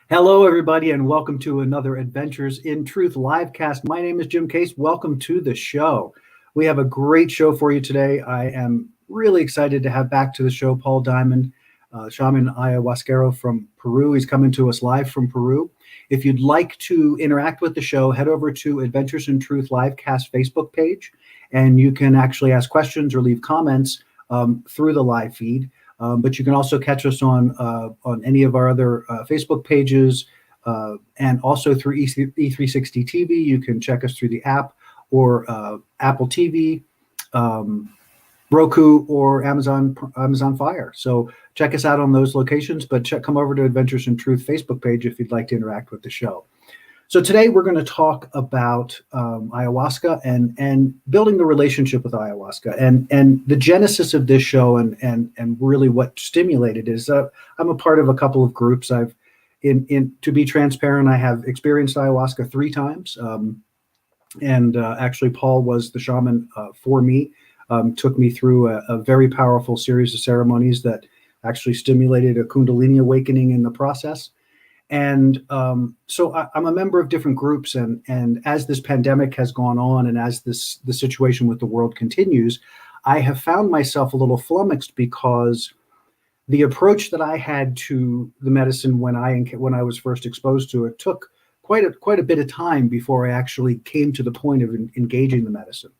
Hello, everybody, and welcome to another Adventures in Truth livecast. My name is Jim Case. Welcome to the show. We have a great show for you today. I am really excited to have back to the show Paul Diamond, shaman ayahuascero from Peru. He's coming to us live from Peru. If you'd like to interact with the show, head over to Adventures in Truth livecast Facebook page, and you can actually ask questions or leave comments through the live feed. But you can also catch us on any of our other Facebook pages, and also through E360 TV. You can check us through the app or Apple TV, Roku, or Amazon Fire. So check us out on those locations. But come over to Adventures in Truth Facebook page if you'd like to interact with the show. So today we're going to talk about ayahuasca and building the relationship with ayahuasca. And the genesis of this show and really what stimulated is I'm a part of a couple of groups. To be transparent, I have experienced ayahuasca 3 times. Actually, Paul was the shaman for me, took me through a very powerful series of ceremonies that actually stimulated a Kundalini awakening in the process. And so I'm a member of different groups, and as this pandemic has gone on, and as the situation with the world continues, I have found myself a little flummoxed because the approach that I had to the medicine when I was first exposed to it took quite a bit of time before I actually came to the point of engaging the medicine.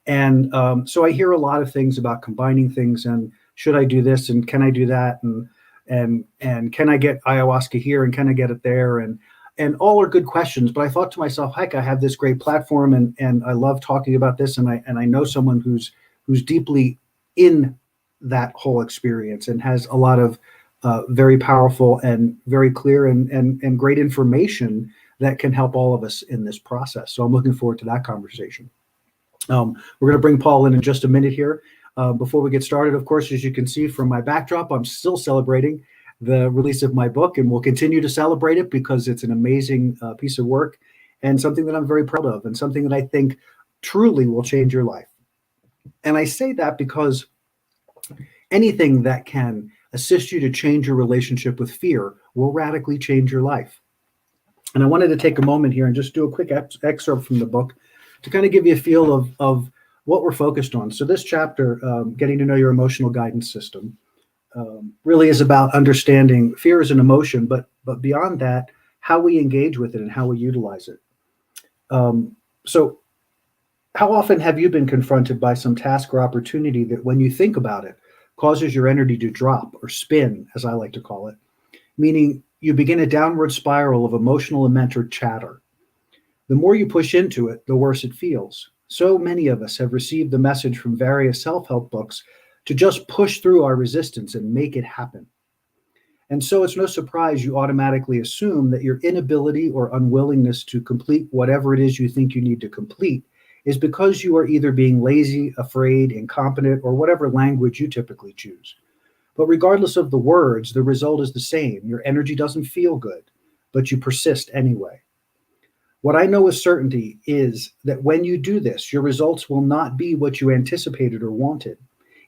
And so I hear a lot of things about combining things, and should I do this, and can I do that, and can I get ayahuasca here, and can I get it there, and all are good questions. But I thought to myself, heck, I have this great platform, and I love talking about this, and I know someone who's deeply in that whole experience and has a lot of very powerful and very clear and great information that can help all of us in this process. So I'm looking forward to that conversation. We're going to bring Paul in just a minute here. Before we get started, of course, as you can see from my backdrop, I'm still celebrating the release of my book, and we'll continue to celebrate it because it's an amazing piece of work and something that I'm very proud of, and something that I think truly will change your life. And I say that because anything that can assist you to change your relationship with fear will radically change your life. And I wanted to take a moment here and just do a quick excerpt from the book to kind of give you a feel of what we're focused on. So this chapter, Getting to Know Your Emotional Guidance System, really is about understanding fear as an emotion, but beyond that, how we engage with it and how we utilize it. So how often have you been confronted by some task or opportunity that when you think about it, causes your energy to drop or spin, as I like to call it, meaning you begin a downward spiral of emotional and mental chatter. The more you push into it, the worse it feels. So many of us have received the message from various self-help books to just push through our resistance and make it happen. And so it's no surprise you automatically assume that your inability or unwillingness to complete whatever it is you think you need to complete is because you are either being lazy, afraid, incompetent, or whatever language you typically choose. But regardless of the words, the result is the same. Your energy doesn't feel good, but you persist anyway. What I know with certainty is that when you do this, your results will not be what you anticipated or wanted.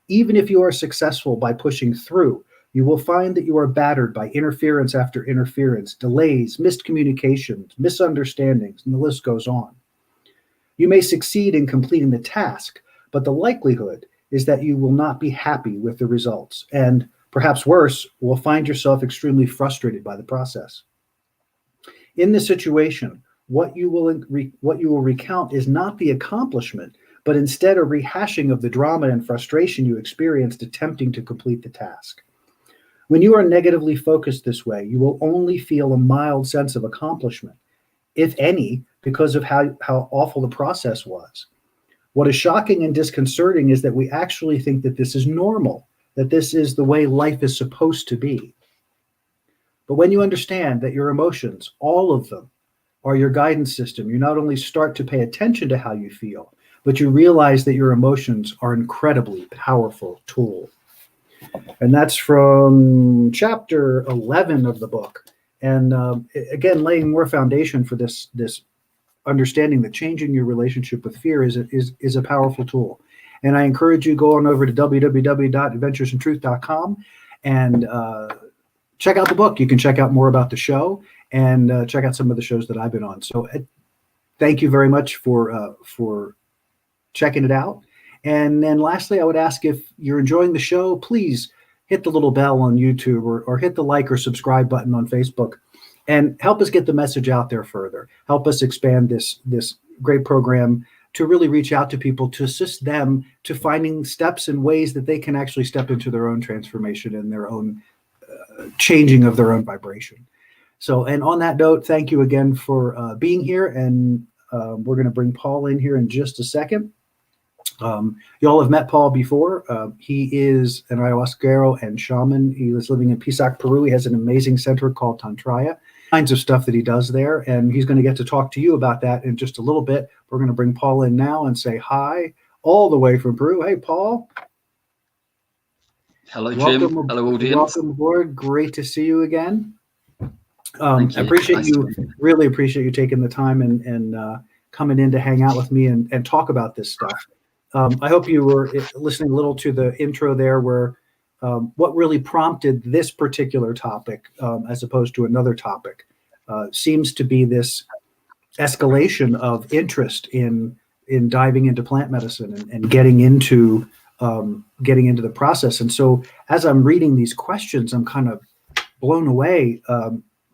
Even if you are successful by pushing through, you will find that you are battered by interference after interference, delays, missed communications, misunderstandings, and the list goes on. You may succeed in completing the task, but the likelihood is that you will not be happy with the results, and perhaps worse, will find yourself extremely frustrated by the process. In this situation, what you will recount is not the accomplishment, but instead a rehashing of the drama and frustration you experienced attempting to complete the task. When you are negatively focused this way, you will only feel a mild sense of accomplishment, if any, because of how awful the process was. What is shocking and disconcerting is that we actually think that this is normal, that this is the way life is supposed to be. But when you understand that your emotions, all of them, are your guidance system, you not only start to pay attention to how you feel, but you realize that your emotions are an incredibly powerful tool. And that's from chapter 11 of the book. And again, laying more foundation for this understanding that changing your relationship with fear is a powerful tool. And I encourage you, go on over to www.adventuresintruth.com and check out the book. You can check out more about the show and check out some of the shows that I've been on. So thank you very much for checking it out. And then lastly, I would ask, if you're enjoying the show, please hit the little bell on YouTube or hit the like or subscribe button on Facebook and help us get the message out there further. Help us expand this great program to really reach out to people, to assist them to finding steps and ways that they can actually step into their own transformation and their own changing of their own vibration. So, and on that note, thank you again for being here. And we're going to bring Paul in here in just a second. You all have met Paul before. He is an ayahuascero and shaman. He was living in Pisac, Peru. He has an amazing center called Tantraya. Kinds of stuff that he does there, and he's going to get to talk to you about that in just a little bit. We're going to bring Paul in now and say hi all the way from Peru. Hey, Paul. Hello, Jim. Hello, audience. Welcome aboard. Great to see you again. Thank you. I appreciate you. Really appreciate you taking the time and coming in to hang out with me and talk about this stuff. I hope you were listening a little to the intro there, where what really prompted this particular topic, as opposed to another topic, seems to be this escalation of interest in diving into plant medicine and getting into the process. And so, as I'm reading these questions, I'm kind of blown away.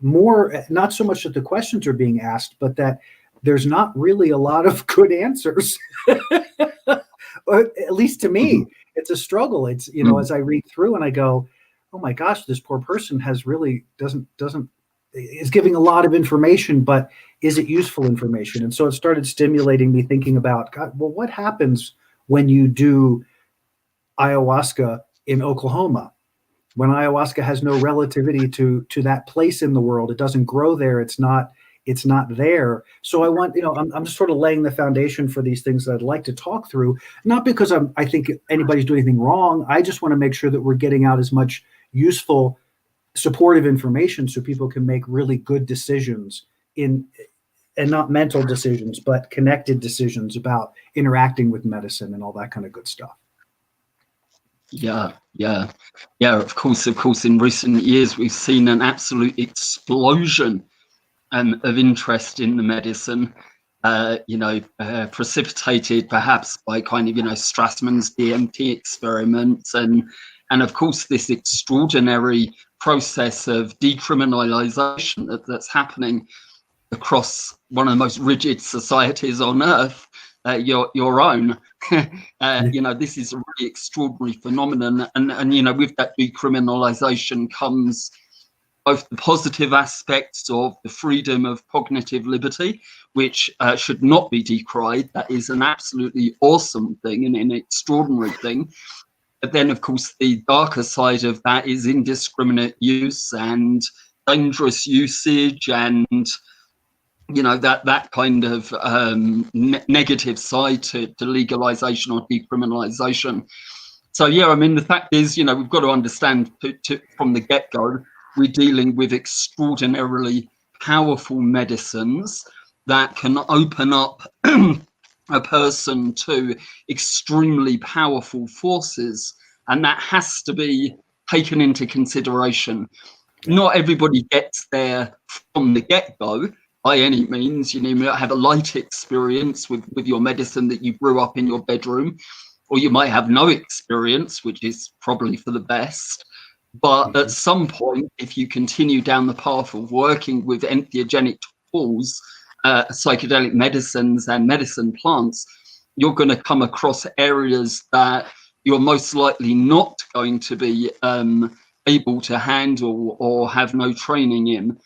More, not so much that the questions are being asked, but that there's not really a lot of good answers. Or at least to me, it's a struggle. It's, as I read through and I go, oh my gosh, this poor person has really is giving a lot of information, but is it useful information? And so it started stimulating me thinking about, God, well, what happens when you do ayahuasca in Oklahoma? When ayahuasca has no relativity to that place in the world, it doesn't grow there. It's not there. So I want, I'm just sort of laying the foundation for these things that I'd like to talk through, not because I think anybody's doing anything wrong. I just want to make sure that we're getting out as much useful, supportive information so people can make really good decisions and not mental decisions, but connected decisions about interacting with medicine and all that kind of good stuff. Yeah. Of course, in recent years, we've seen an absolute explosion of interest in the medicine, precipitated perhaps by kind of, Strassman's DMT experiments, and of course this extraordinary process of decriminalization that's happening across one of the most rigid societies on earth, your own. This is a really extraordinary phenomenon, and with that decriminalization comes both the positive aspects of the freedom of cognitive liberty, which should not be decried. That is an absolutely awesome thing and an extraordinary thing. But then, of course, the darker side of that is indiscriminate use and dangerous usage, and that kind of negative side to legalization or decriminalization. So the fact is, we've got to understand from the get-go, we're dealing with extraordinarily powerful medicines that can open up a person to extremely powerful forces, and that has to be taken into consideration. Not everybody gets there from the get-go by any means. You might have a light experience with your medicine that you grew up in your bedroom, or you might have no experience, which is probably for the best. But at some point, if you continue down the path of working with entheogenic tools, psychedelic medicines and medicine plants, you're going to come across areas that you're most likely not going to be able to handle or have no training in.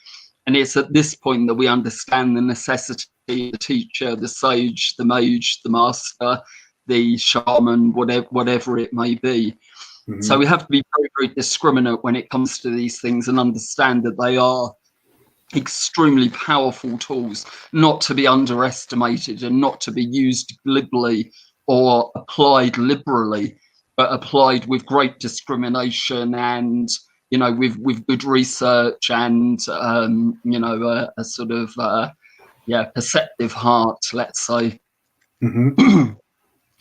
And it's at this point that we understand the necessity of the teacher, the sage, the mage, the master, the shaman, whatever it may be. Mm-hmm. So we have to be very, very discriminate when it comes to these things and understand that they are extremely powerful tools, not to be underestimated and not to be used glibly or applied liberally, but applied with great discrimination and, with good research and, a sort of, perceptive heart, let's say. Mm-hmm.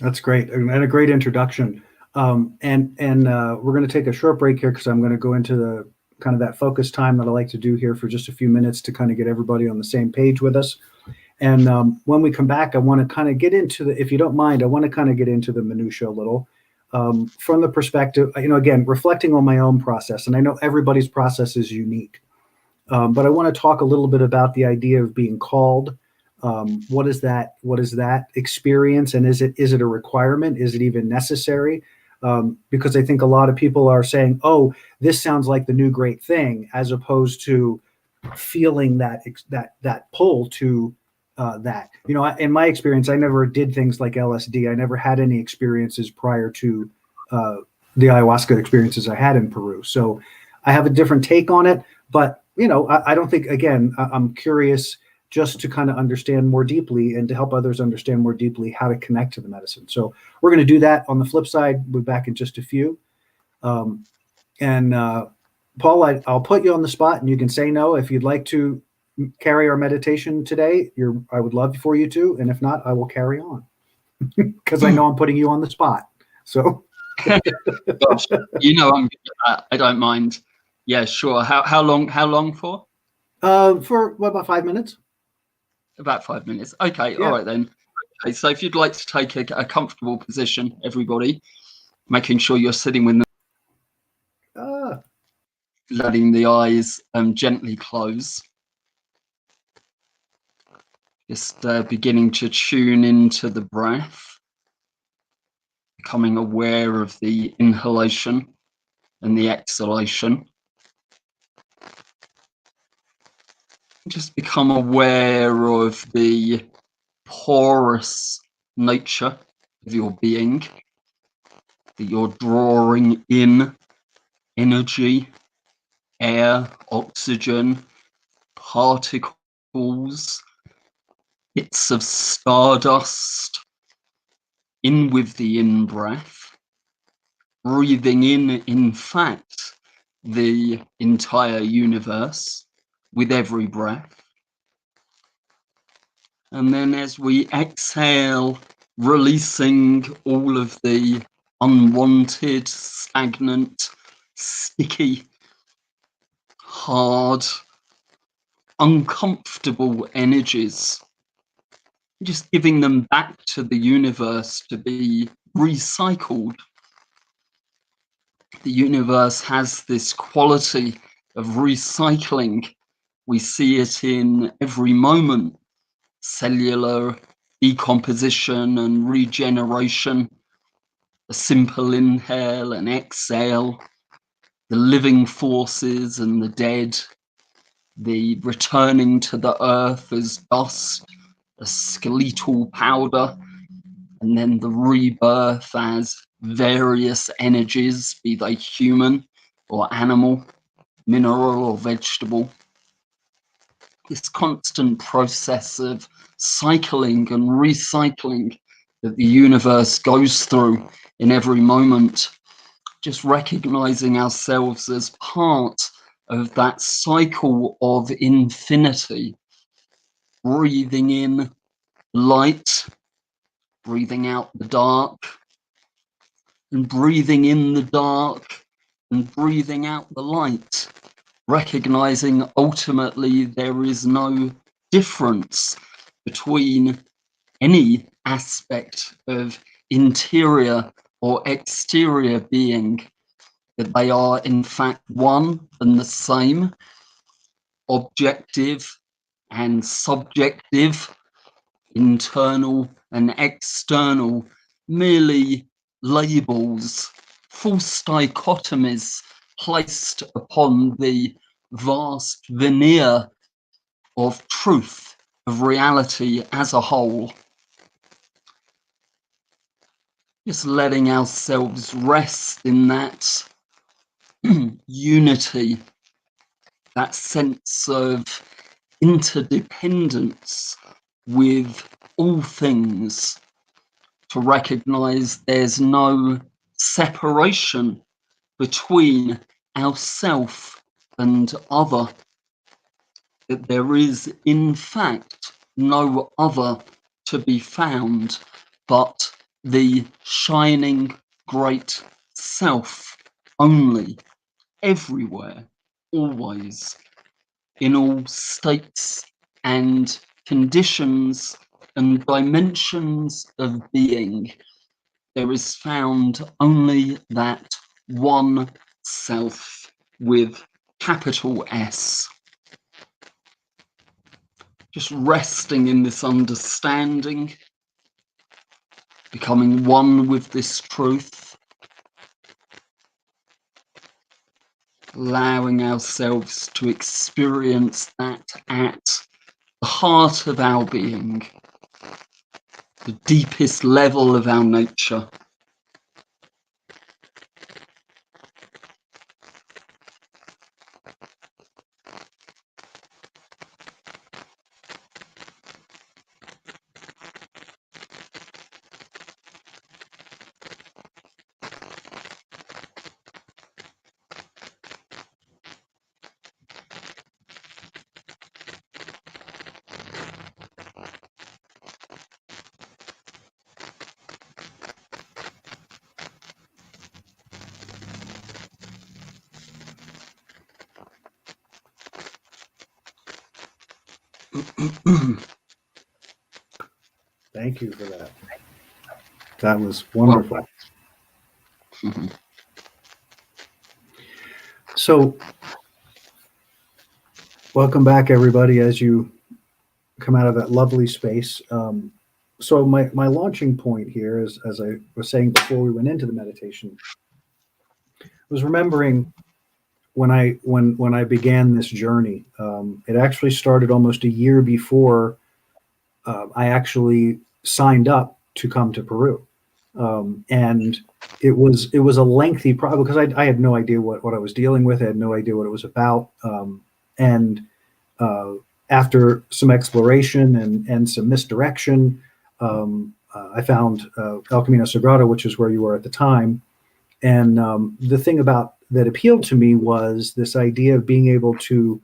That's great. And a great introduction. And we're going to take a short break here because I'm going to go into kind of that focus time that I like to do here for just a few minutes to kind of get everybody on the same page with us. And when we come back, I want to kind of get into if you don't mind, I want to kind of get into the minutia a little from the perspective, again, reflecting on my own process. And I know everybody's process is unique, but I want to talk a little bit about the idea of being called. What is that? What is that experience? And is it a requirement? Is it even necessary? Because I think a lot of people are saying, oh, this sounds like the new great thing, as opposed to feeling that pull to that. In my experience, I never did things like LSD. I never had any experiences prior to the ayahuasca experiences I had in Peru. So I have a different take on it. But, I don't think, again, I'm curious just to kind of understand more deeply and to help others understand more deeply how to connect to the medicine. So we're going to do that. On the flip side, we'll be back in just a few. Paul, I'll put you on the spot and you can say no. If you'd like to carry our meditation today, I would love for you to. And if not, I will carry on because I know I'm putting you on the spot. So, gosh, I'm good at that. I don't mind. Yeah, sure. How long for? For about 5 minutes. About 5 minutes. Okay. Yeah. All right then. Okay. So if you'd like to take a comfortable position, everybody, making sure you're sitting with letting the eyes gently close. Just beginning to tune into the breath, becoming aware of the inhalation and the exhalation. Just become aware of the porous nature of your being, that you're drawing in energy, air, oxygen, particles, bits of stardust, in with the in-breath, breathing in fact, the entire universe with every breath. And then as we exhale, releasing all of the unwanted, stagnant, sticky, hard, uncomfortable energies, just giving them back to the universe to be recycled. The universe has this quality of recycling. We see it in every moment. Cellular decomposition and regeneration, a simple inhale and exhale, the living forces and the dead, the returning to the earth as dust, a skeletal powder, and then the rebirth as various energies, be they human or animal, mineral or vegetable. This constant process of cycling and recycling that the universe goes through in every moment, just recognizing ourselves as part of that cycle of infinity, breathing in light, breathing out the dark, and breathing in the dark and breathing out the light, recognizing ultimately there is no difference between any aspect of interior or exterior being, that they are in fact one and the same, objective and subjective, internal and external, merely labels, false dichotomies placed upon the vast veneer of truth, of reality as a whole. Just letting ourselves rest in that unity, that sense of interdependence with all things, to recognize there's no separation between ourself and other, that there is in fact no other to be found but the shining great self only, everywhere, always, in all states and conditions and dimensions of being, there is found only that one self with capital S. Just resting in this understanding, becoming one with this truth, allowing ourselves to experience that at the heart of our being, the deepest level of our nature. Thank you for that. That was wonderful. Mhm. So, welcome back, everybody, as you come out of that lovely space. So my launching point here is, as I was saying before we went into the meditation, was remembering when I began this journey. It actually started almost a year before I actually signed up to come to Peru, and it was a lengthy process because I had no idea what I was dealing with. I had no idea what it was about, and after some exploration and some misdirection, I found El Camino Sagrado, which is where you were at the time. And the thing about that appealed to me was this idea of being able to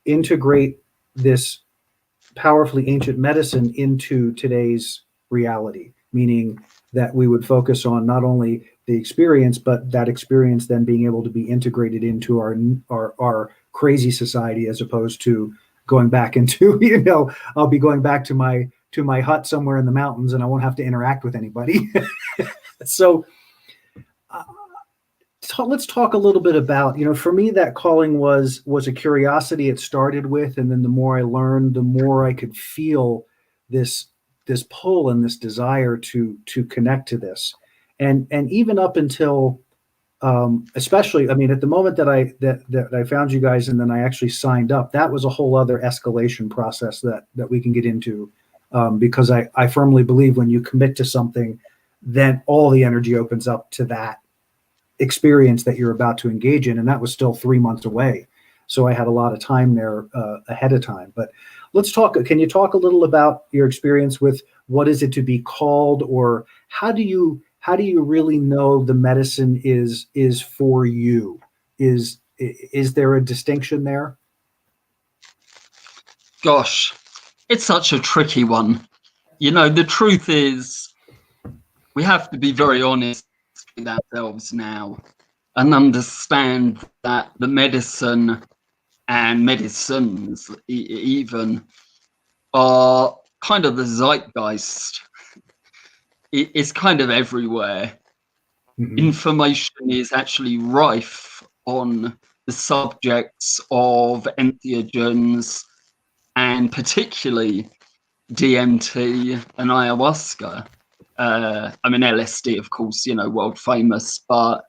integrate this powerfully ancient medicine into today's reality, meaning that we would focus on not only the experience, but that experience then being able to be integrated into our crazy society, as opposed to going back into, I'll be going back to my hut somewhere in the mountains and I won't have to interact with anybody. So let's talk a little bit about, for me, that calling was a curiosity it started with. And then the more I learned, the more I could feel this pull and this desire to connect to this. And even up until, especially, at the moment that I found you guys and then I actually signed up, that was a whole other escalation process that we can get into, because I firmly believe when you commit to something, then all the energy opens up to that experience that you're about to engage in. And that was still 3 months away. So I had a lot of time there ahead of time. But can you talk a little about your experience with what is it to be called, or how do you really know the medicine is for you? Is there a distinction there? Gosh, it's such a tricky one. The truth is, we have to be very honest with ourselves now and understand that the medicine and medicines even are kind of the zeitgeist. It's kind of everywhere. Mm-hmm. Information is actually rife on the subjects of entheogens, and particularly DMT and ayahuasca. LSD, of course, world famous, but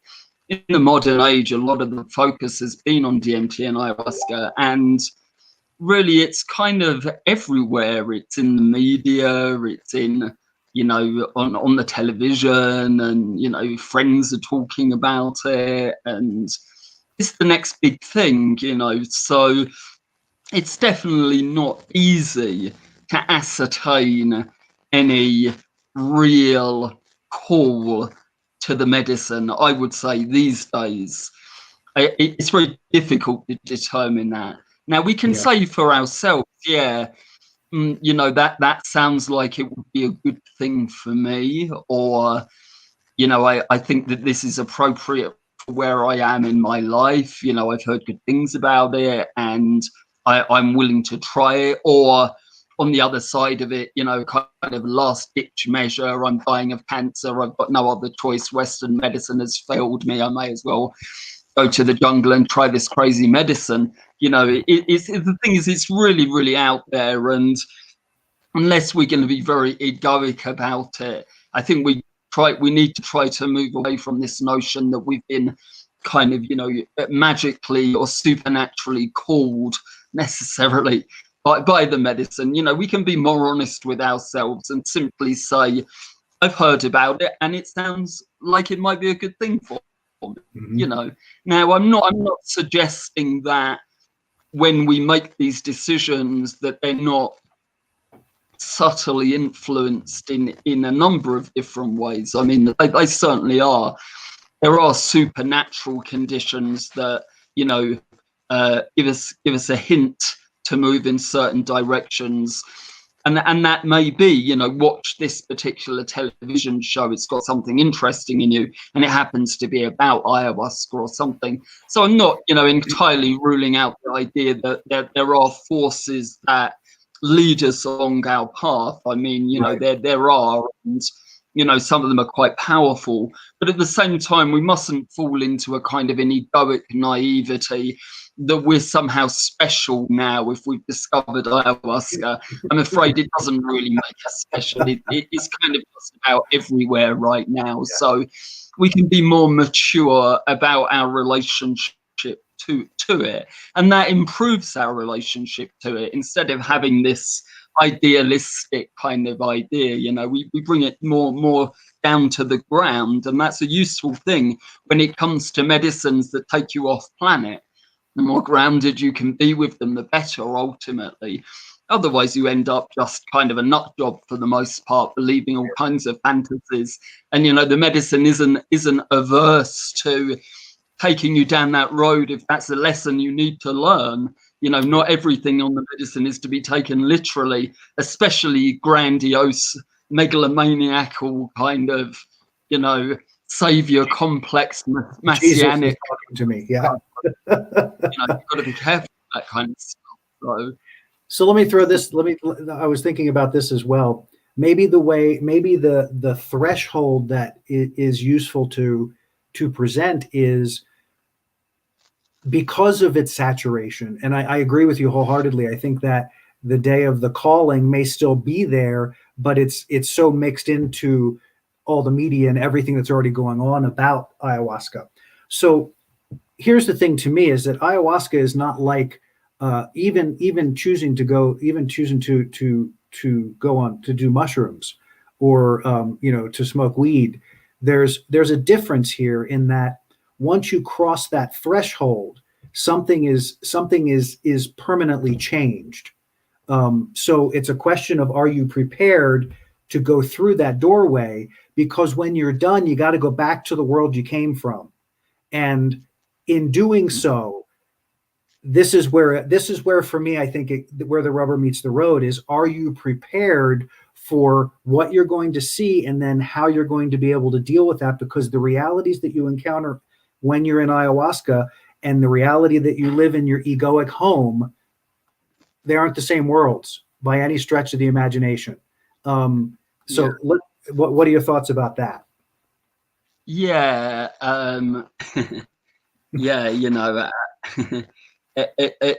in the modern age, a lot of the focus has been on DMT and ayahuasca, and really it's kind of everywhere. It's in the media, it's in, on the television, and, friends are talking about it, and it's the next big thing, so it's definitely not easy to ascertain any real call to the medicine. I would say these days it's very difficult to determine that. Now we can say for ourselves, that sounds like it would be a good thing for me, or I think that this is appropriate for where I am in my life. You know, I've heard good things about it, and I'm willing to try it. Or on the other side of it, you know, kind of last ditch measure, I'm dying of cancer, I've got no other choice, Western medicine has failed me, I may as well go to the jungle and try this crazy medicine. You know, the thing is, it's really, really out there, and unless we're going to be very egoic about it, I think we need to try to move away from this notion that we've been kind of, you know, magically or supernaturally called necessarily by the medicine. You know, we can be more honest with ourselves and simply say, I've heard about it and it sounds like it might be a good thing for me. Mm-hmm. You know, now I'm not suggesting that when we make these decisions that they're not subtly influenced in a number of different ways. I mean, they certainly are. There are supernatural conditions that, you know, give us a hint to move in certain directions, and that may be, you know, watch this particular television show, it's got something interesting in you, and it happens to be about ayahuasca or something. So I'm not, you know, entirely ruling out the idea that there are forces that lead us along our path. I mean, you know, there are, and you know, some of them are quite powerful, but at the same time, we mustn't fall into a kind of an egoic naivety that we're somehow special now if we've discovered ayahuasca. I'm afraid it doesn't really make us special. It's kind of just about everywhere right now. Yeah. So we can be more mature about our relationship to it, and that improves our relationship to it, instead of having this idealistic kind of idea. You know, we bring it more down to the ground, and that's a useful thing when it comes to medicines that take you off planet. The more grounded you can be with them, the better, ultimately. Otherwise, you end up just kind of a nut job for the most part, believing all kinds of fantasies. And, you know, the medicine isn't averse to taking you down that road if that's a lesson you need to learn. You know, not everything on the medicine is to be taken literally, especially grandiose, megalomaniacal kind of, you know, savior complex, messianic. Talking to me, yeah. You know, you've got to be careful with that kind of stuff. So let me throw this. I was thinking about this as well. Maybe the threshold that is useful to present is because of its saturation. And I agree with you wholeheartedly. I think that the day of the calling may still be there, but it's so mixed into all the media and everything that's already going on about ayahuasca. So here's the thing to me is that ayahuasca is not like even choosing to go on to do mushrooms or you know, to smoke weed. There's a difference here in that once you cross that threshold, something is permanently changed. So it's a question of, are you prepared to go through that doorway? Because when you're done, you got to go back to the world you came from. And in doing so, this is where for me, I think where the rubber meets the road is, are you prepared for what you're going to see and then how you're going to be able to deal with that? Because the realities that you encounter when you're in ayahuasca and the reality that you live in your egoic home, they aren't the same worlds by any stretch of the imagination. What are your thoughts about that? Yeah. Yeah, you know,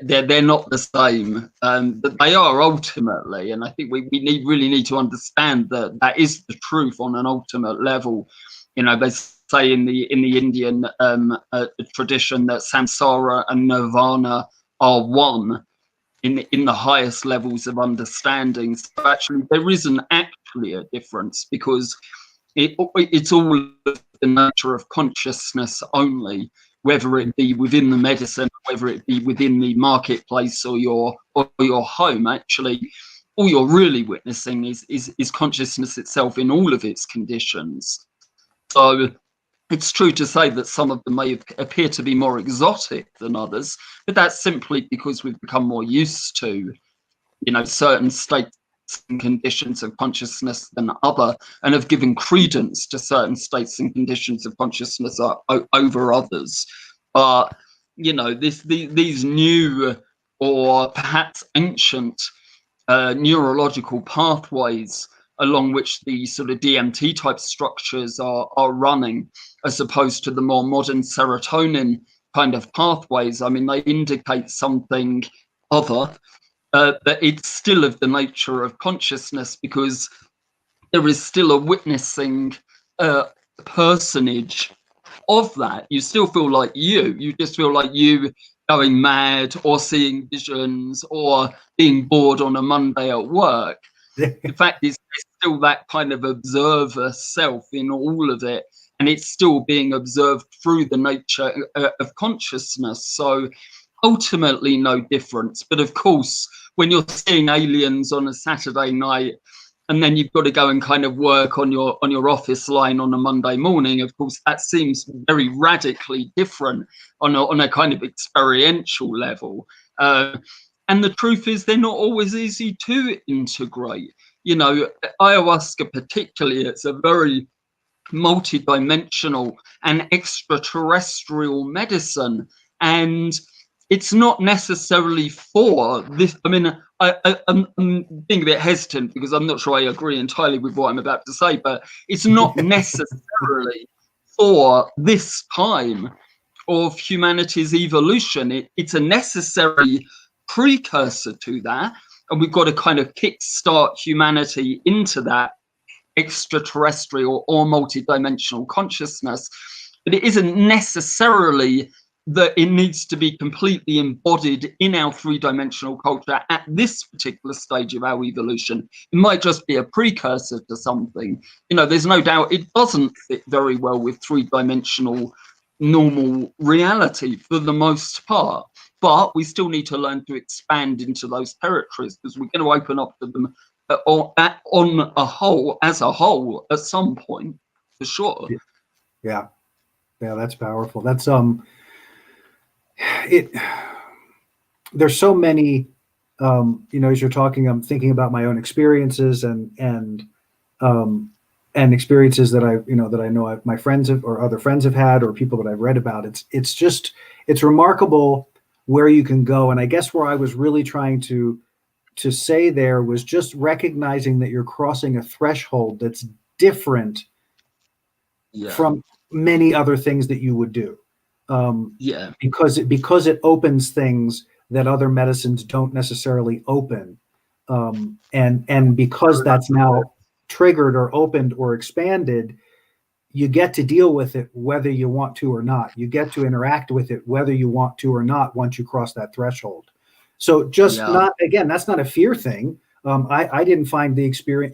they're not the same, but they are ultimately, and I think we really need to understand that is the truth on an ultimate level. You know, they say in the Indian tradition that samsara and nirvana are one in the highest levels of understanding. So actually, there isn't actually a difference, because it's all the nature of consciousness only, whether it be within the medicine, whether it be within the marketplace or your home. Actually, all you're really witnessing is consciousness itself in all of its conditions. So it's true to say that some of them may appear to be more exotic than others, but that's simply because we've become more used to, you know, certain states and conditions of consciousness than other, and have given credence to certain states and conditions of consciousness over others. But these new or perhaps ancient neurological pathways along which the sort of DMT type structures are running, as opposed to the more modern serotonin kind of pathways, I mean, they indicate something other, that it's still of the nature of consciousness, because there is still a witnessing personage of that. You still feel like you just feel like you going mad or seeing visions or being bored on a Monday at work. The fact is, there's still that kind of observer self in all of it, and it's still being observed through the nature of consciousness. So ultimately no difference. But of course, when you're seeing aliens on a Saturday night, and then you've got to go and kind of work on your office line on a Monday morning, of course, that seems very radically different on a kind of experiential level. And the truth is, they're not always easy to integrate. Ayahuasca particularly, it's a very multidimensional and extraterrestrial medicine. And it's not necessarily for this. I mean, I'm being a bit hesitant because I'm not sure I agree entirely with what I'm about to say, but it's not necessarily for this time of humanity's evolution. It's a necessary precursor to that, and we've got to kind of kickstart humanity into that extraterrestrial or multidimensional consciousness. But it isn't necessarily that it needs to be completely embodied in our three-dimensional culture at this particular stage of our evolution. It might just be a precursor to something. There's no doubt it doesn't fit very well with three-dimensional normal reality for the most part. But we still need to learn to expand into those territories, because we're going to as a whole at some point, for sure. Yeah, that's powerful. That's there's so many, as you're talking, I'm thinking about my own experiences and experiences that I know my friends have, or other friends have had, or people that I've read about. It's remarkable where you can go. And I guess where I was really trying to say there was just recognizing that you're crossing a threshold that's different from many other things that you would do. Because it opens things that other medicines don't necessarily open. And because that's now triggered or opened or expanded, you get to deal with it whether you want to or not. You get to interact with it whether you want to or not once you cross that threshold. So that's not a fear thing. I didn't find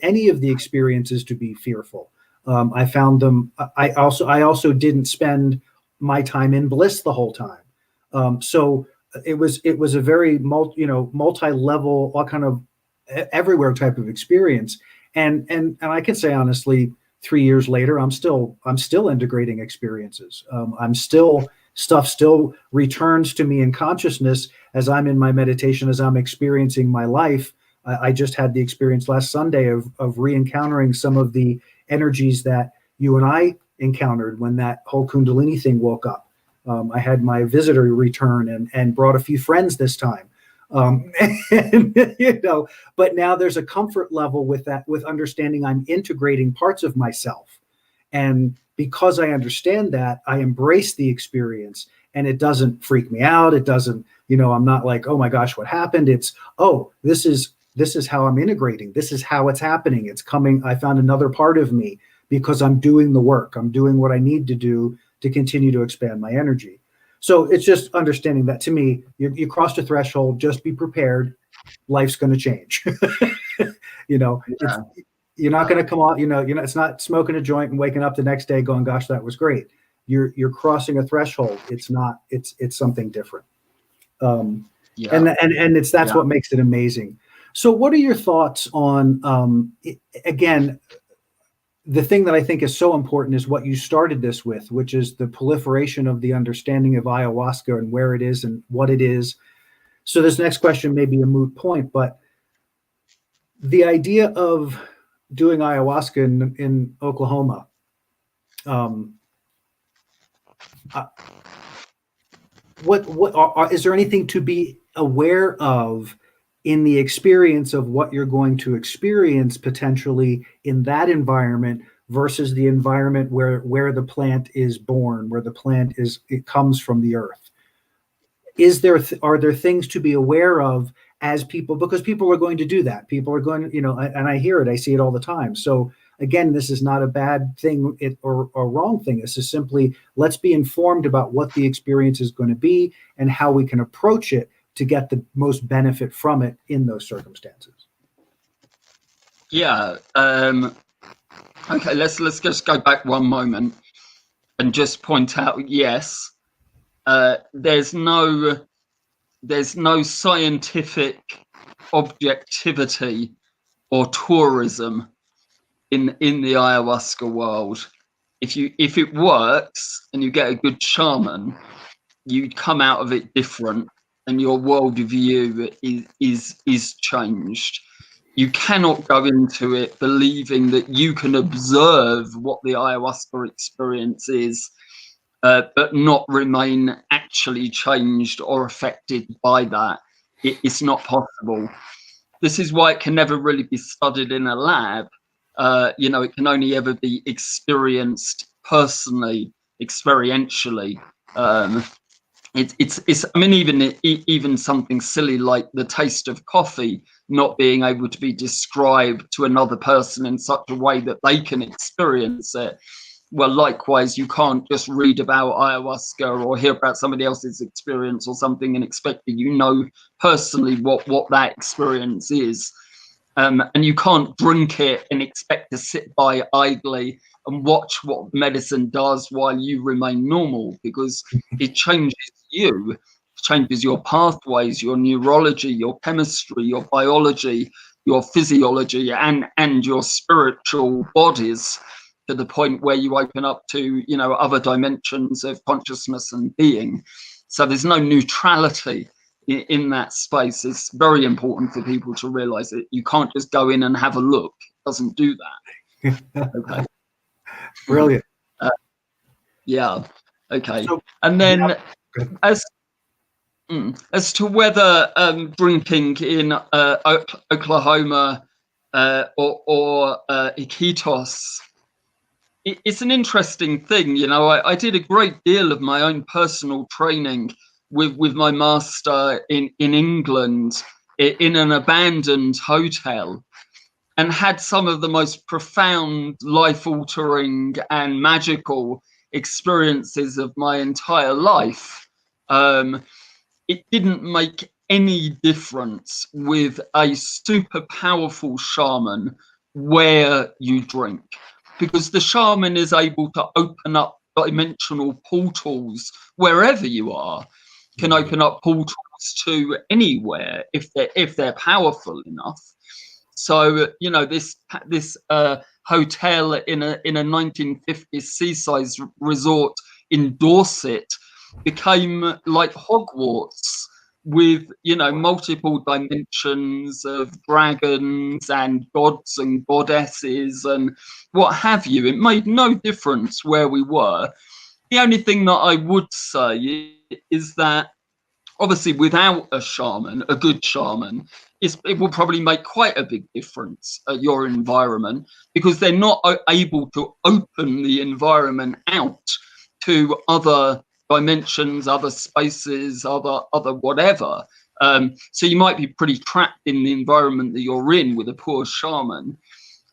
any of the experiences to be fearful. I found them. I also didn't spend my time in bliss the whole time. So it was a very multi-level, all kind of everywhere type of experience. And I can say honestly, 3 years later, I'm still integrating experiences. Stuff still returns to me in consciousness as I'm in my meditation, as I'm experiencing my life. I just had the experience last Sunday of re-encountering some of the energies that you and I encountered when that whole Kundalini thing woke up. I had my visitor return and brought a few friends this time. But now there's a comfort level with that, with understanding I'm integrating parts of myself. And because I understand that, I embrace the experience, and it doesn't freak me out. It doesn't, I'm not like, oh my gosh, what happened? It's, oh, this is how I'm integrating. This is how it's happening. It's coming. I found another part of me because I'm doing the work. I'm doing what I need to do to continue to expand my energy. So it's just understanding that, to me, you crossed a threshold, just be prepared. Life's going to change. You're not going to come on, it's not smoking a joint and waking up the next day going, gosh, that was great. You're crossing a threshold. It's not, it's something different. And that's what makes it amazing. So what are your thoughts on, again, the thing that I think is so important is what you started this with, which is the proliferation of the understanding of ayahuasca and where it is and what it is. So this next question may be a moot point, but the idea of doing ayahuasca in Oklahoma, is there anything to be aware of in the experience of what you're going to experience potentially in that environment versus the environment where the plant is born, where the plant it comes from the earth? Are there things to be aware of as people, because people are going to do that. People are going to, and I hear it, I see it all the time. So again, this is not a bad thing or a wrong thing. This is simply, let's be informed about what the experience is going to be and how we can approach it to get the most benefit from it in those circumstances. Yeah. Okay, let's just go back one moment and just point out, yes, there's no scientific objectivity or tourism in the ayahuasca world. If it works and you get a good shaman, you come out of it different, and your worldview is changed. You cannot go into it believing that you can observe what the ayahuasca experience is, but not remain actually changed or affected by that. It's not possible. This is why it can never really be studied in a lab. It can only ever be experienced personally, experientially. It's I mean, even something silly like the taste of coffee not being able to be described to another person in such a way that they can experience it. Well, likewise, you can't just read about ayahuasca or hear about somebody else's experience or something and expect that personally what that experience is. And you can't drink it and expect to sit by idly and watch what medicine does while you remain normal, because it changes you, it changes your pathways, your neurology, your chemistry, your biology, your physiology, and your spiritual bodies, to the point where you open up to, other dimensions of consciousness and being. So there's no neutrality in that space. It's very important for people to realize that you can't just go in and have a look. It doesn't do that. Okay. Brilliant. Yeah. Okay. So, and then as to whether drinking in Oklahoma or Iquitos, it's an interesting thing. I did a great deal of my own personal training with my master in England in an abandoned hotel, and had some of the most profound, life-altering and magical experiences of my entire life. It didn't make any difference with a super powerful shaman where you drink, because the shaman is able to open up dimensional portals wherever you are, can open up portals to anywhere if they're powerful enough. So this hotel in a 1950s seaside resort in Dorset became like Hogwarts, with multiple dimensions of dragons and gods and goddesses and what have you. It made no difference where we were. The only thing that I would say is that obviously without a shaman, a good shaman, it will probably make quite a big difference at your environment, because they're not able to open the environment out to other dimensions, other spaces, other whatever. So you might be pretty trapped in the environment that you're in with a poor shaman.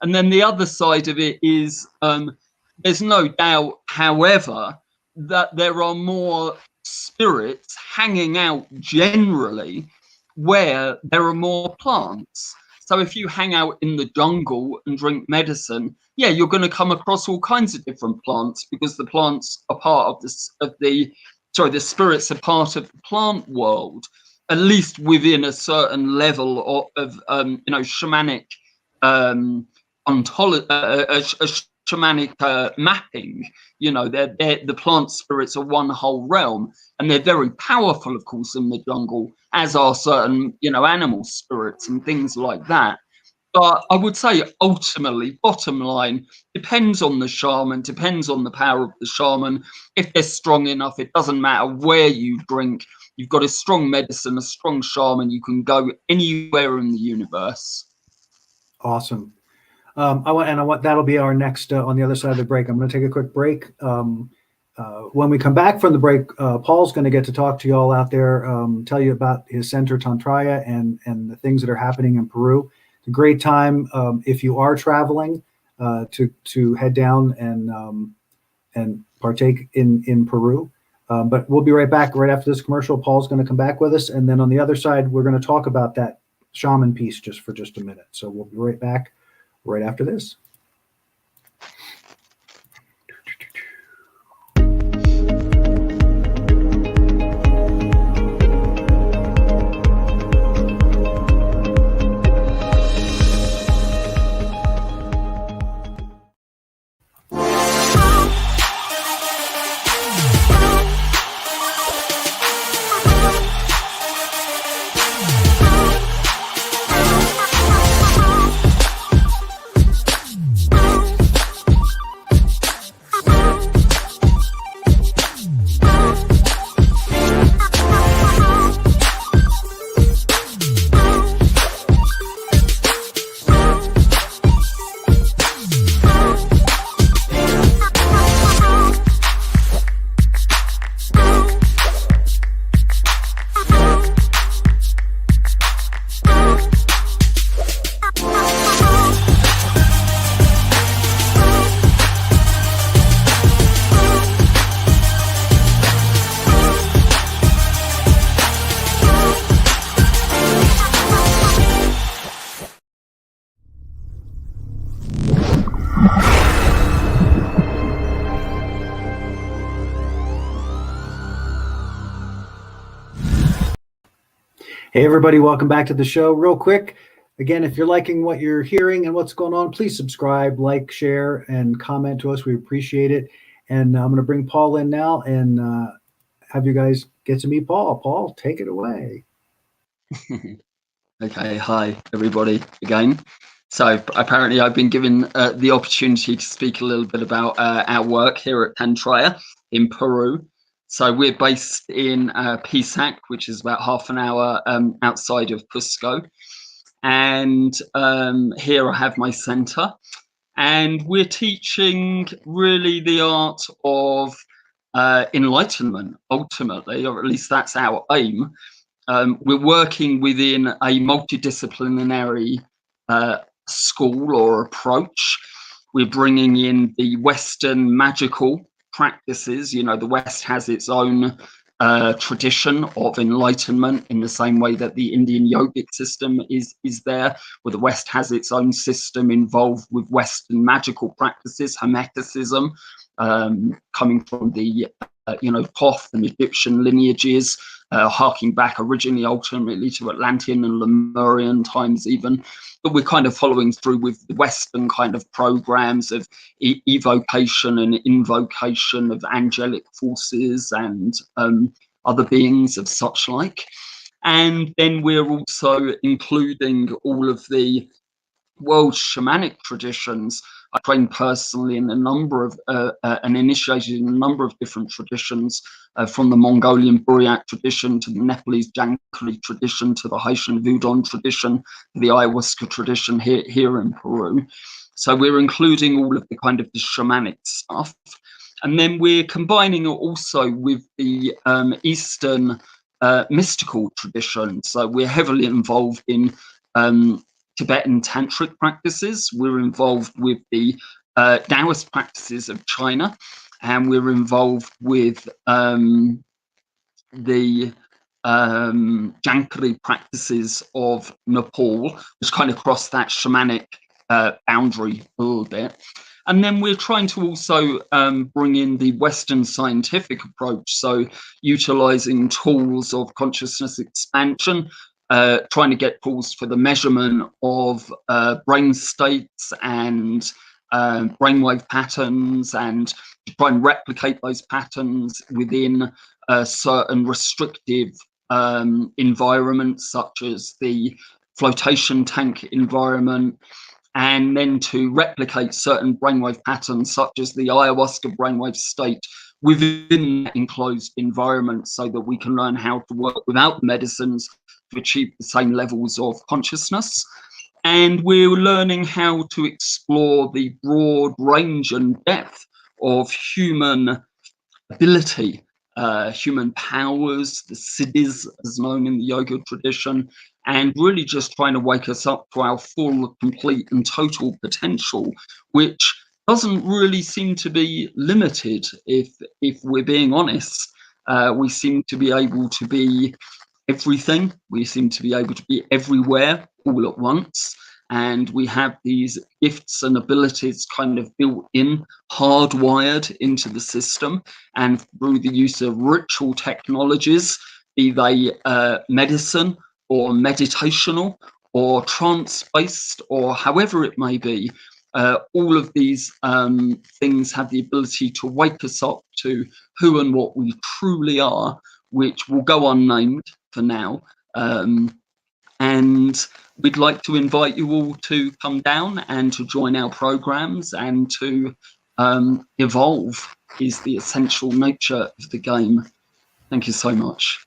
And then the other side of it is there's no doubt, however, that there are more spirits hanging out generally where there are more plants. So if you hang out in the jungle and drink medicine, yeah, you're going to come across all kinds of different plants, because the plants are part of the spirits are part of the plant world, at least within a certain level of shamanic shamanic mapping. The plant spirits are one whole realm, and they're very powerful, of course, in the jungle, as are certain animal spirits and things like that. But I would say ultimately, bottom line, depends on the shaman, depends on the power of the shaman. If they're strong enough, it doesn't matter where you drink. You've got a strong medicine, a strong shaman, you can go anywhere in the universe. Awesome. I want that'll be our next on the other side of the break. I'm going to take a quick break. When we come back from the break, Paul's going to get to talk to you all out there, tell you about his center Tantraya and the things that are happening in Peru. It's a great time if you are traveling to head down and partake in Peru. But we'll be right back right after this commercial. Paul's going to come back with us, and then on the other side, we're going to talk about that shaman piece just for a minute. So we'll be right back right after this. Hey, everybody, welcome back to the show. Real quick, again, if you're liking what you're hearing and what's going on, please subscribe, like, share, and comment to us. We appreciate it. And I'm going to bring Paul in now and have you guys get to meet Paul. Paul, take it away. Okay, hi, everybody, again. So apparently I've been given the opportunity to speak a little bit about our work here at Tantraya in Peru. So we're based in Pisac, which is about half an hour outside of Cusco. And here I have my center. And we're teaching really the art of enlightenment, ultimately, or at least that's our aim. We're working within a multidisciplinary school or approach. We're bringing in the Western magical practices. You know, the West has its own tradition of enlightenment in the same way that the Indian yogic system is there, where the West has its own system involved with Western magical practices, Hermeticism, coming from the Thoth and Egyptian lineages, harking back originally ultimately to Atlantean and Lemurian times even. But we're kind of following through with the Western kind of programs of evocation and invocation of angelic forces and other beings of such like. And then we're also including all of the world shamanic traditions. I trained personally in a number of and initiated in a number of different traditions, from the Mongolian Buryat tradition to the Nepalese Zheng Yi tradition to the Haitian Voudon tradition to the ayahuasca tradition here in Peru. So we're including all of the kind of the shamanic stuff, and then we're combining it also with the Eastern mystical tradition. So we're heavily involved in Tibetan Tantric practices. We're involved with the Daoist practices of China, and we're involved with the Jhankri practices of Nepal, which kind of cross that shamanic boundary a little bit. And then we're trying to also bring in the Western scientific approach, so utilizing tools of consciousness expansion, trying to get tools for the measurement of brain states and brainwave patterns, and to try and replicate those patterns within certain restrictive environments, such as the flotation tank environment, and then to replicate certain brainwave patterns, such as the ayahuasca brainwave state, within that enclosed environment, so that we can learn how to work without medicines to achieve the same levels of consciousness. And we're learning how to explore the broad range and depth of human ability, human powers, the siddhis as known in the yoga tradition, and really just trying to wake us up to our full, complete and total potential, which doesn't really seem to be limited. If we're being honest, we seem to be able to be everything. We seem to be able to be everywhere all at once. And we have these gifts and abilities kind of built in, hardwired into the system. And through the use of ritual technologies, be they medicine or meditational or trance-based or however it may be, all of these things have the ability to wake us up to who and what we truly are, which will go unnamed for now. And we'd like to invite you all to come down and to join our programs and to evolve is the essential nature of the game. Thank you so much.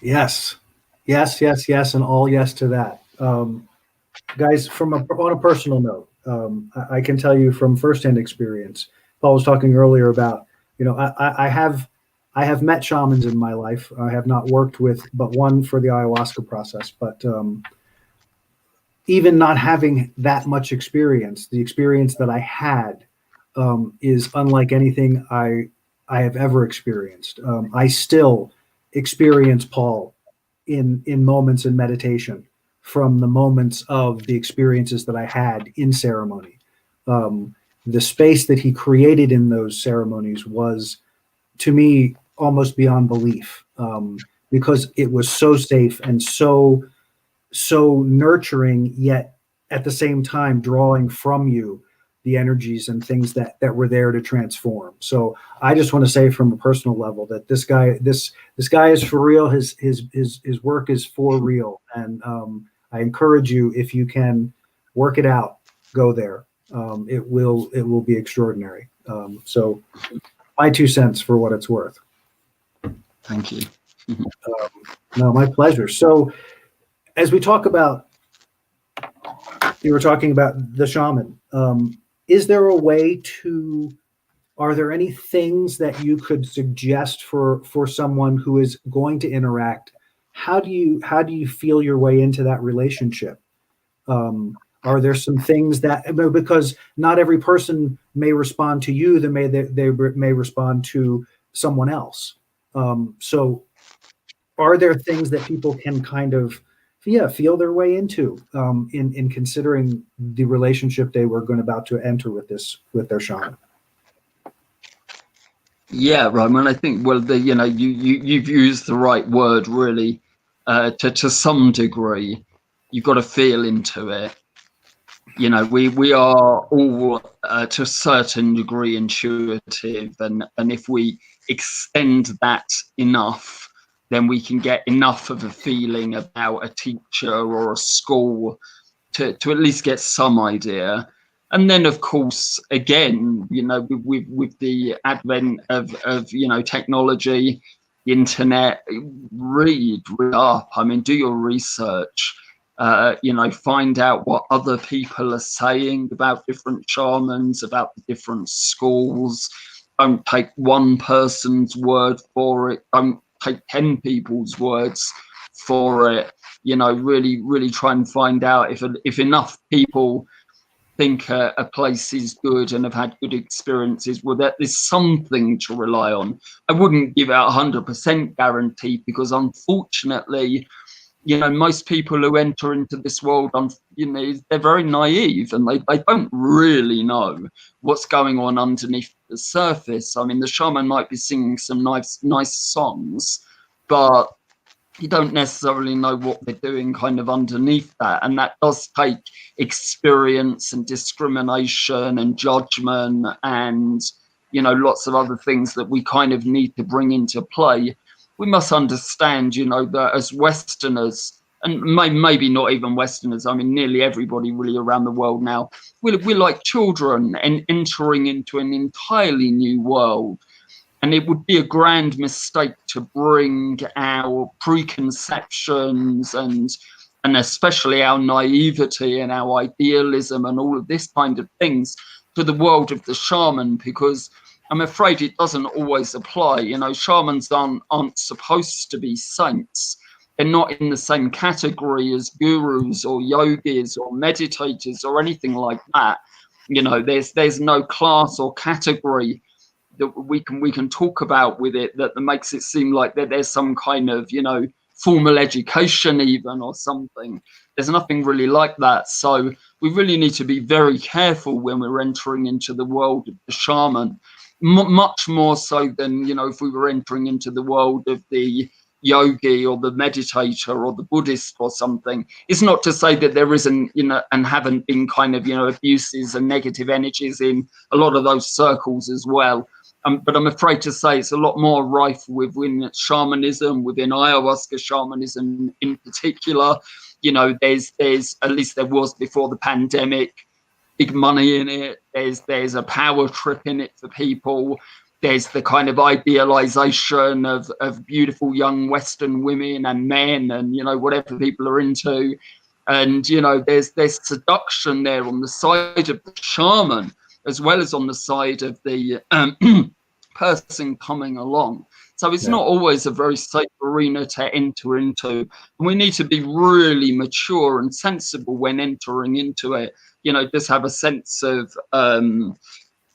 Yes, yes, yes, yes, and all yes to that. Guys, on a personal note, I can tell you from firsthand experience. Paul was talking earlier about, I have met shamans in my life. I have not worked with but one for the ayahuasca process, but even not having that much experience, the experience that I had is unlike anything I have ever experienced. I still experience Paul in moments in meditation from the moments of the experiences that I had in ceremony. The space that he created in those ceremonies was, to me, almost beyond belief, because it was so safe and so nurturing, yet at the same time drawing from you the energies and things that were there to transform. So I just want to say from a personal level that this guy is for real. His work is for real, and I encourage you, if you can work it out, go there. It will be extraordinary. So my 2 cents for what it's worth. Thank you. No, my pleasure. So as we talk about, you were talking about the shaman. Is there a way are there any things that you could suggest for someone who is going to interact? How do you feel your way into that relationship? Are there some things that, because not every person may respond to you, they may respond to someone else. So are there things that people can kind of feel their way into in considering the relationship they were about to enter with their shaman? Yeah, Roman, I think, well, you've used the right word, really. To some degree, you've got to feel into it. We are all to a certain degree intuitive, and if we extend that enough, then we can get enough of a feeling about a teacher or a school to at least get some idea. And then, of course, again, with the advent of technology, the internet, read up. I mean, do your research. Find out what other people are saying about different shamans, about the different schools. Don't take one person's word for it. Don't take 10 people's words for it. Really, really try and find out if enough people think a place is good and have had good experiences, well, that there's something to rely on. I wouldn't give out 100% guarantee, because unfortunately, most people who enter into this world, they're very naive, and they don't really know what's going on underneath the surface. I mean, the shaman might be singing some nice songs, but you don't necessarily know what they're doing kind of underneath that. And that does take experience and discrimination and judgment and, lots of other things that we kind of need to bring into play. We must understand, that as Westerners, and maybe not even Westerners, I mean, nearly everybody really around the world now, we're like children and entering into an entirely new world. And it would be a grand mistake to bring our preconceptions and especially our naivety and our idealism and all of this kind of things to the world of the shaman, because I'm afraid it doesn't always apply. You know, shamans aren't supposed to be saints. They're not in the same category as gurus or yogis or meditators or anything like that. You know, there's no class or category that we can talk about with it that makes it seem like that there's some kind of, you know, formal education even or something. There's nothing really like that. So we really need to be very careful when we're entering into the world of the shaman, much more so than, you know, if we were entering into the world of the yogi or the meditator or the Buddhist or something. It's not to say that there isn't, you know, and haven't been kind of, you know, abuses and negative energies in a lot of those circles as well. But I'm afraid to say it's a lot more rife within shamanism, within ayahuasca shamanism in particular. You know, there's at least there was before the pandemic, big money in it. There's a power trip in it for people. There's the kind of idealization of beautiful young Western women and men and, you know, whatever people are into. And, you know, there's seduction there on the side of the shaman as well as on the side of the person coming along. So it's not always a very safe arena to enter into. And we need to be really mature and sensible when entering into it. You know, just have a sense of,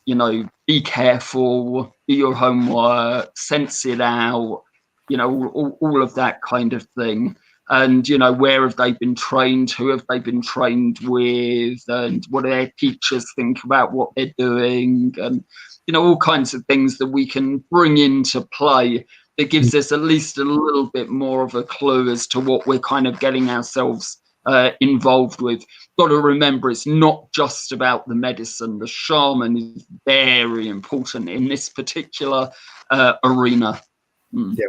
you know, be careful, do your homework, sense it out, you know, all of that kind of thing. And, you know, where have they been trained? Who have they been trained with? And what do their teachers think about what they're doing? And, you know, all kinds of things that we can bring into play that gives us at least a little bit more of a clue as to what we're kind of getting ourselves involved with. Got to remember, it's not just about the medicine. The shaman is very important in this particular arena. Yeah.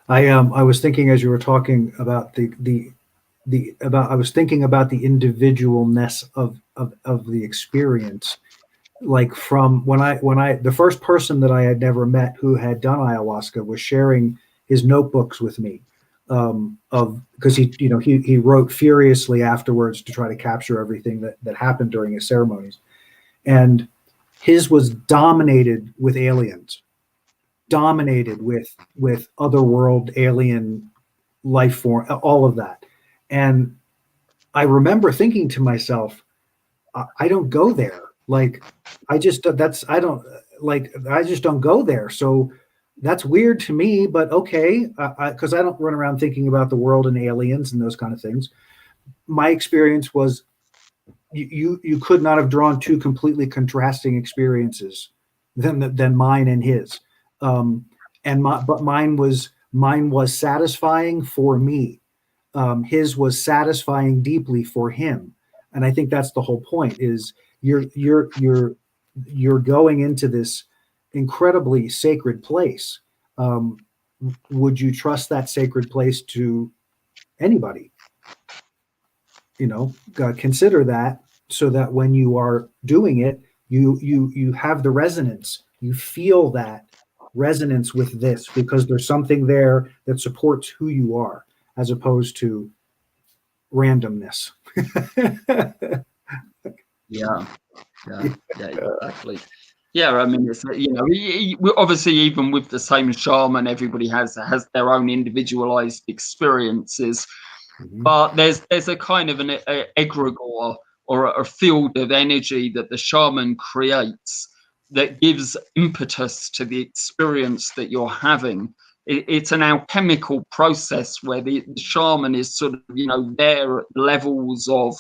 I was thinking as you were talking about I was thinking about the individualness of the experience. Like from when I the first person that I had never met who had done ayahuasca was sharing his notebooks with me, because he wrote furiously afterwards to try to capture everything that happened during his ceremonies, and his was dominated with aliens. Dominated with otherworld alien life form, all of that. And I remember thinking to myself, I don't go there. Like, I just don't go there. So that's weird to me, but okay. Cause I don't run around thinking about the world and aliens and those kind of things. My experience was you could not have drawn two completely contrasting experiences than mine and his. But mine was satisfying for me. His was satisfying deeply for him. And I think that's the whole point is you're going into this incredibly sacred place. Would you trust that sacred place to anybody? You know, consider that so that when you are doing it, you have the resonance, you feel that resonance with this, because there's something there that supports who you are as opposed to randomness. Yeah, exactly. Yeah, I mean, it's, you know, obviously even with the same shaman, everybody has their own individualized experiences, but there's a kind of an egregore or a field of energy that the shaman creates that gives impetus to the experience that you're having. It's an alchemical process where the shaman is sort of, you know, there at levels of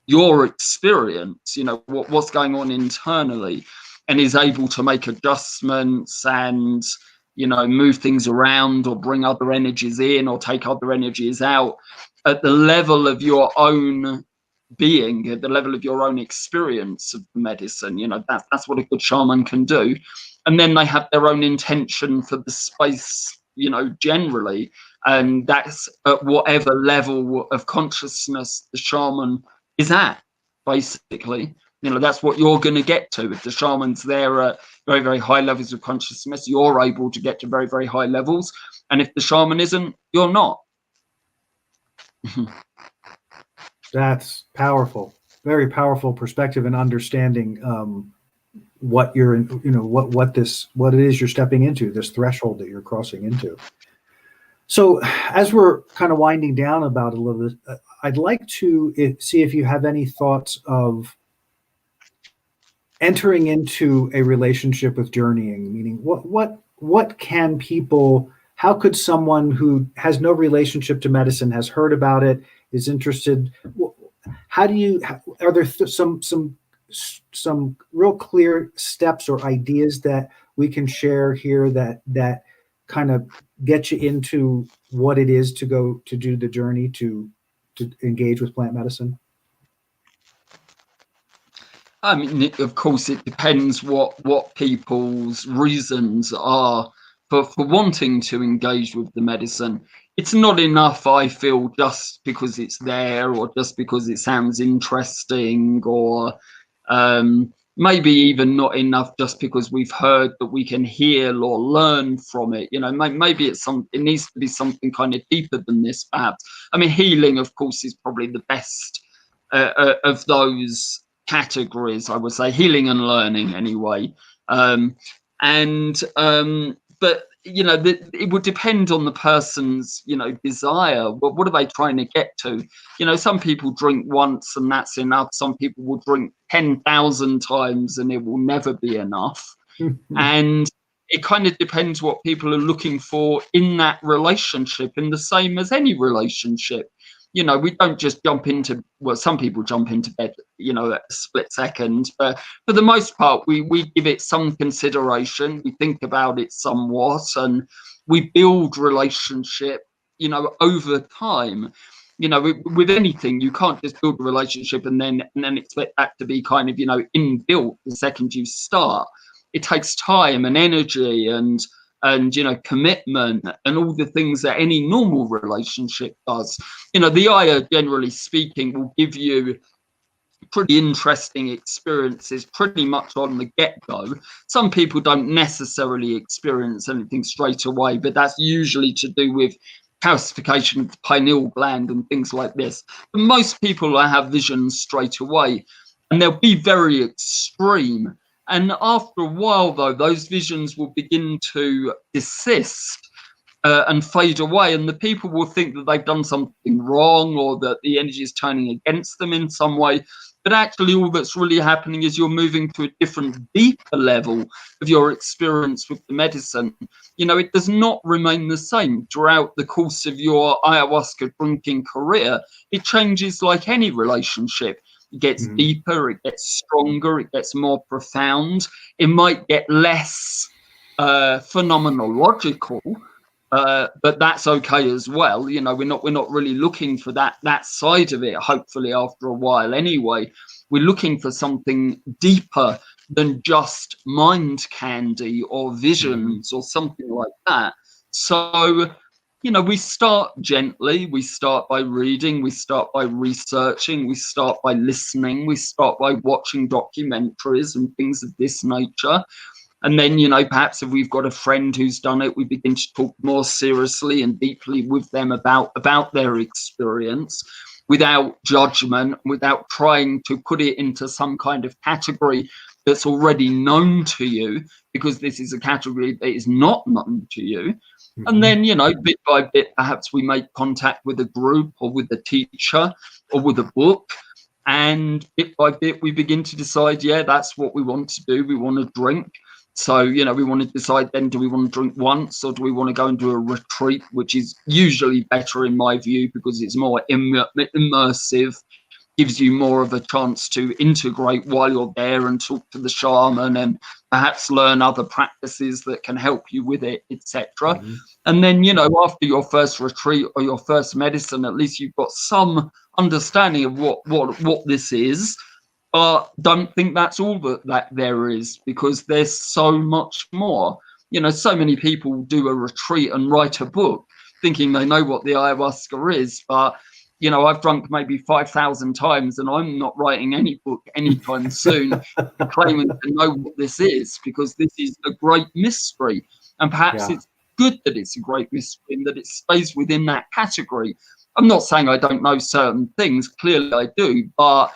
your experience, you know, what's going on internally, and is able to make adjustments and, you know, move things around or bring other energies in or take other energies out at the level of your own being, at the level of your own experience of medicine. You know, that's what a good shaman can do. And then they have their own intention for the space generally. And that's at whatever level of consciousness the shaman is at, basically. That's what you're going to get to. If the shaman's there at very, very high levels of consciousness, you're able to get to very, very high levels. And if the shaman isn't, you're not. That's powerful. Very powerful perspective and understanding what you're, what it is you're stepping into, this threshold that you're crossing into. So as we're kind of winding down about it a little bit, I'd like to see if you have any thoughts of entering into a relationship with journeying, meaning what can people, how could someone who has no relationship to medicine, has heard about it, is interested, are there some real clear steps or ideas that we can share here that kind of get you into what it is to go to do the journey to engage with plant medicine? I mean, of course, it depends what people's reasons are for wanting to engage with the medicine. It's not enough, I feel, just because it's there or just because it sounds interesting, or maybe even not enough just because we've heard that we can heal or learn from it. Maybe it needs to be something kind of deeper than this, perhaps. I mean, healing, of course, is probably the best of those categories, I would say, healing and learning anyway. But it would depend on the person's desire. What are they trying to get to? Some people drink once and that's enough. Some people will drink 10,000 times and it will never be enough. And it kind of depends what people are looking for in that relationship, in the same as any relationship. We don't just jump into, well, some people jump into bed, at a split second, but for the most part, we give it some consideration. We think about it somewhat, and we build relationship, over time. With anything, you can't just build a relationship and then expect that to be kind of, inbuilt the second you start. It takes time and energy and commitment and all the things that any normal relationship does. The ayah, generally speaking, will give you pretty interesting experiences pretty much on the get-go. Some people don't necessarily experience anything straight away, but that's usually to do with calcification of the pineal gland and things like this. But most people have visions straight away, and they'll be very extreme. And after a while, though, those visions will begin to desist and fade away. And the people will think that they've done something wrong or that the energy is turning against them in some way. But actually, all that's really happening is you're moving to a different, deeper level of your experience with the medicine. It does not remain the same throughout the course of your ayahuasca drinking career. It changes like any relationship. It gets deeper, it gets stronger, it gets more profound. It might get less phenomenological, but that's okay as well. We're not really looking for that side of it. Hopefully, after a while, anyway, we're looking for something deeper than just mind candy or visions or something like that. So, we start gently, we start by reading, we start by researching, we start by listening, we start by watching documentaries and things of this nature. And then, perhaps if we've got a friend who's done it, we begin to talk more seriously and deeply with them about their experience, without judgment, without trying to put it into some kind of category that's already known to you, because this is a category that is not known to you. And then, bit by bit, perhaps we make contact with a group or with a teacher or with a book. And bit by bit, we begin to decide, that's what we want to do. We want to drink. So, we want to decide then, do we want to drink once or do we want to go and do a retreat, which is usually better in my view because it's more immersive, gives you more of a chance to integrate while you're there and talk to the shaman and perhaps learn other practices that can help you with it, etc. And then, after your first retreat or your first medicine, at least you've got some understanding of what this is. But don't think that's all that there is, because there's so much more. so many people do a retreat and write a book thinking they know what the ayahuasca is, but I've drunk maybe 5,000 times and I'm not writing any book anytime soon claiming to know what this is, because this is a great mystery. And perhaps it's good that it's a great mystery and that it stays within that category. I'm not saying I don't know certain things. Clearly I do, but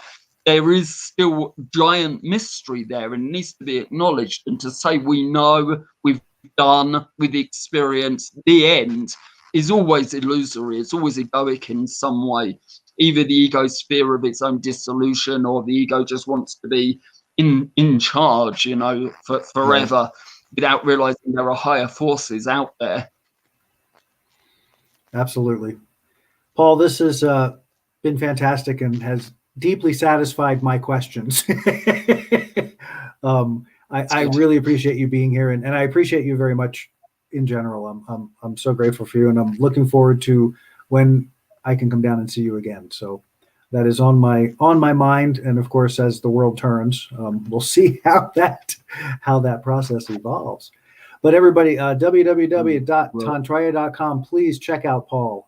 there is still giant mystery there and it needs to be acknowledged. And to say we know, we've done, we've experienced, the end, is always illusory. It's always egoic in some way. Either the ego's fear of its own dissolution, or the ego just wants to be in charge, for forever, without realizing there are higher forces out there. Absolutely. Paul, this has been fantastic and has deeply satisfied my questions. I really appreciate you being here, and I appreciate you very much in general. I'm so grateful for you, and I'm looking forward to when I can come down and see you again. So that is on my mind, and of course, as the world turns, we'll see how that process evolves. But everybody, www.tantraya.com. Please check out Paul.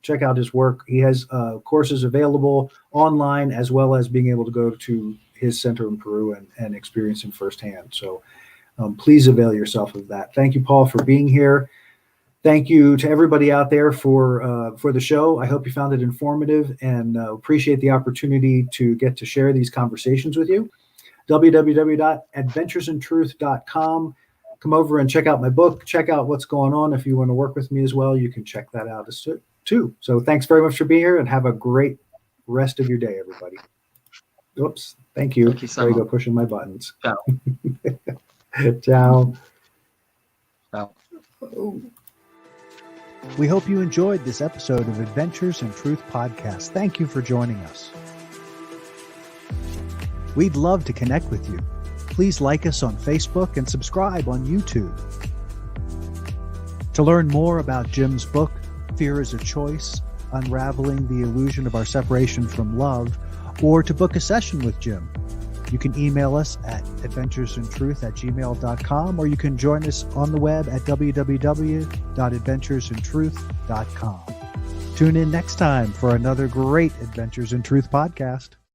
Check out his work. He has courses available online, as well as being able to go to his center in Peru and experience him firsthand. So please avail yourself of that. Thank you, Paul, for being here. Thank you to everybody out there for the show. I hope you found it informative, and appreciate the opportunity to get to share these conversations with you. www.adventuresintruth.com. Come over and check out my book. Check out what's going on. If you want to work with me as well, you can check that out too. So thanks very much for being here, and have a great rest of your day, everybody. Oops. Thank you. Thank you so much. There you go, pushing my buttons. Ciao. Ciao. Ciao. We hope you enjoyed this episode of Adventures in Truth podcast. Thank you for joining us. We'd love to connect with you. Please like us on Facebook and subscribe on YouTube. To learn more about Jim's book, Fear is a Choice, Unraveling the Illusion of Our Separation from Love, or to book a session with Jim, you can email us at adventuresintruth@gmail.com, or you can join us on the web at www.adventuresintruth.com. Tune in next time for another great Adventures in Truth podcast.